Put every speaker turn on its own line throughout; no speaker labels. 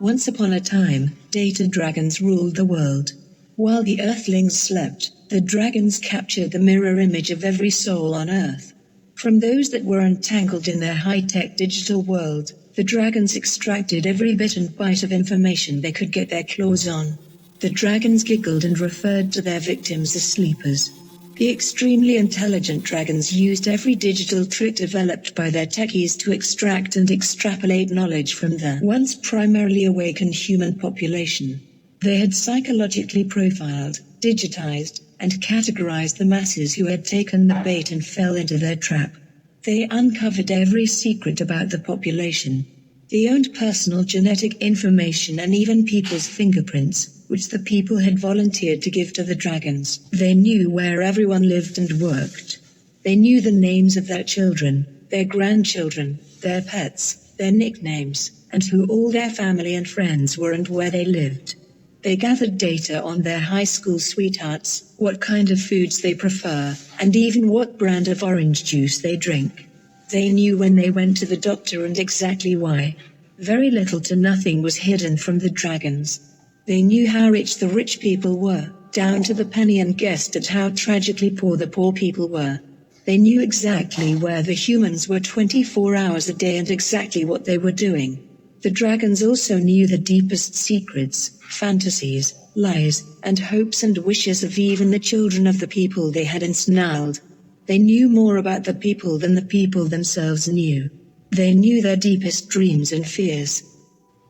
Once upon a time, data dragons ruled the world. While the Earthlings slept, the dragons captured the mirror image of every soul on Earth. From those that were entangled in their high-tech digital world, the dragons extracted every bit and byte of information they could get their claws on. The dragons giggled and referred to their victims as sleepers. The extremely intelligent dragons used every digital trick developed by their techies to extract and extrapolate knowledge from the once primarily awakened human population. They had psychologically profiled, digitized, and categorized the masses who had taken the bait and fell into their trap. They uncovered every secret about the population. They owned personal genetic information and even people's fingerprints, which the people had volunteered to give to the dragons. They knew where everyone lived and worked. They knew the names of their children, their grandchildren, their pets, their nicknames, and who all their family and friends were and where they lived. They gathered data on their high school sweethearts, what kind of foods they prefer, and even what brand of orange juice they drink. They knew when they went to the doctor and exactly why. Very little to nothing was hidden from the dragons. They knew how rich the rich people were, down to the penny, and guessed at how tragically poor the poor people were. They knew exactly where the humans were 24 hours a day and exactly what they were doing. The dragons also knew the deepest secrets, fantasies, lies, and hopes and wishes of even the children of the people they had ensnarled. They knew more about the people than the people themselves knew. They knew their deepest dreams and fears.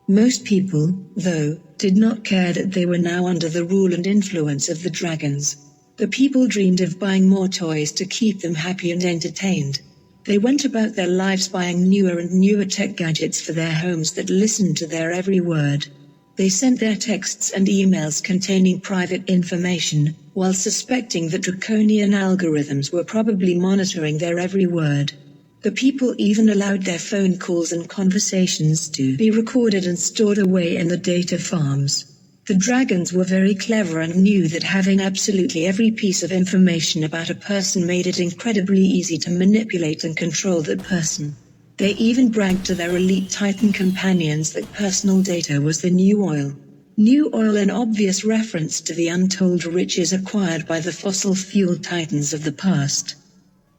Most people, though, did not care that they were now under the rule and influence of the dragons. The people dreamed of buying more toys to keep them happy and entertained. They went about their lives buying newer and newer tech gadgets for their homes that listened to their every word. They sent their texts and emails containing private information, while suspecting that draconian algorithms were probably monitoring their every word. The people even allowed their phone calls and conversations to be recorded and stored away in the data farms. The dragons were very clever and knew that having absolutely every piece of information about a person made it incredibly easy to manipulate and control that person. They even bragged to their elite Titan companions that personal data was the new oil. New oil, an obvious reference to the untold riches acquired by the fossil fuel titans of the past.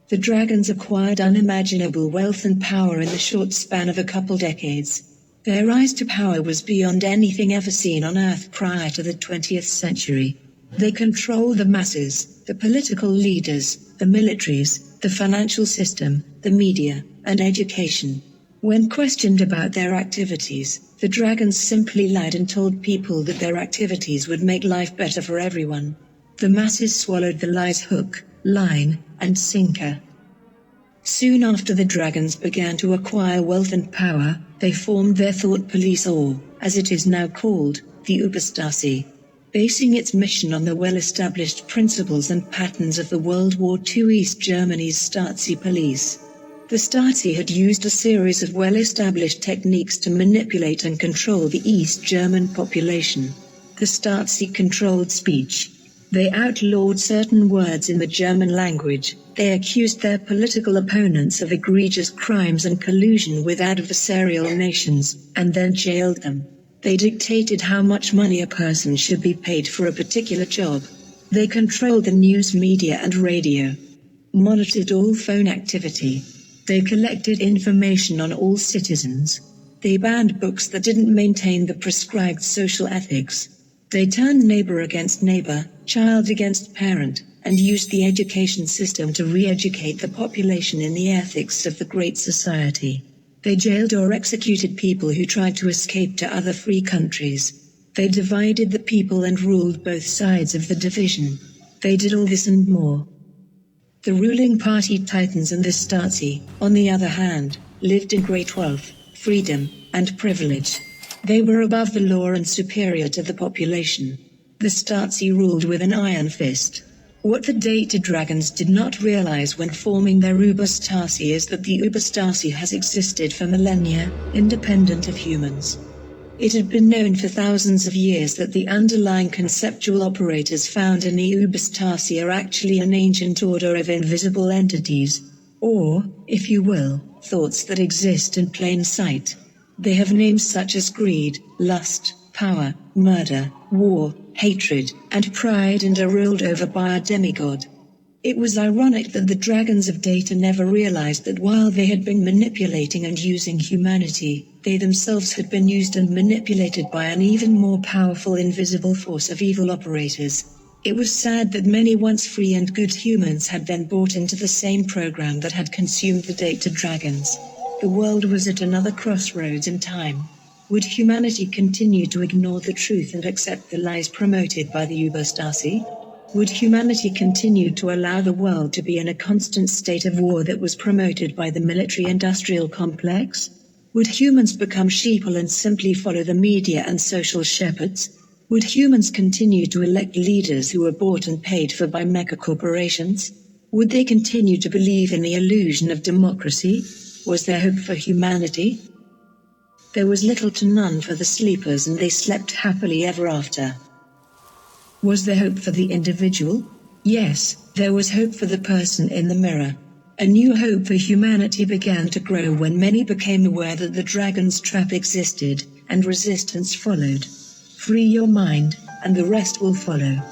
The dragons acquired unimaginable wealth and power in the short span of a couple decades. Their rise to power was beyond anything ever seen on Earth prior to the 20th century. They controlled the masses, the political leaders, the militaries, the financial system, the media, and education. When questioned about their activities, the dragons simply lied and told people that their activities would make life better for everyone. The masses swallowed the lies hook, line, and sinker. Soon after the dragons began to acquire wealth and power, they formed their thought police, or, as it is now called, the Uberstasi. Basing its mission on the well-established principles and patterns of the World War II East Germany's Stasi police. The Stasi had used a series of well-established techniques to manipulate and control the East German population. The Stasi controlled speech. They outlawed certain words in the German language. They accused their political opponents of egregious crimes and collusion with adversarial nations, and then jailed them. They dictated how much money a person should be paid for a particular job. They controlled the news media and radio. Monitored all phone activity. They collected information on all citizens. They banned books that didn't maintain the prescribed social ethics. They turned neighbor against neighbor, child against parent, and used the education system to re-educate the population in the ethics of the Great Society. They jailed or executed people who tried to escape to other free countries. They divided the people and ruled both sides of the division. They did all this and more. The ruling party Titans and the Stasi, on the other hand, lived in great wealth, freedom, and privilege. They were above the law and superior to the population. The Stasi ruled with an iron fist. What the data dragons did not realize when forming their Uberstasi is that the Uberstasi has existed for millennia, independent of humans. It had been known for thousands of years that the underlying conceptual operators found in the Uberstasi are actually an ancient order of invisible entities, or, if you will, thoughts that exist in plain sight. They have names such as greed, lust, power, murder, war, hatred, and pride, and are ruled over by a demigod. It was ironic that the dragons of data never realized that while they had been manipulating and using humanity, they themselves had been used and manipulated by an even more powerful invisible force of evil operators. It was sad that many once free and good humans had then bought into the same program that had consumed the data dragons. The world was at another crossroads in time. Would humanity continue to ignore the truth and accept the lies promoted by the Uberstasi? Would humanity continue to allow the world to be in a constant state of war that was promoted by the military-industrial complex? Would humans become sheeple and simply follow the media and social shepherds? Would humans continue to elect leaders who were bought and paid for by mega corporations? Would they continue to believe in the illusion of democracy? Was there hope for humanity? There was little to none for the sleepers, and they slept happily ever after. Was there hope for the individual? Yes, there was hope for the person in the mirror. A new hope for humanity began to grow when many became aware that the dragon's trap existed, and resistance followed. Free your mind, and the rest will follow.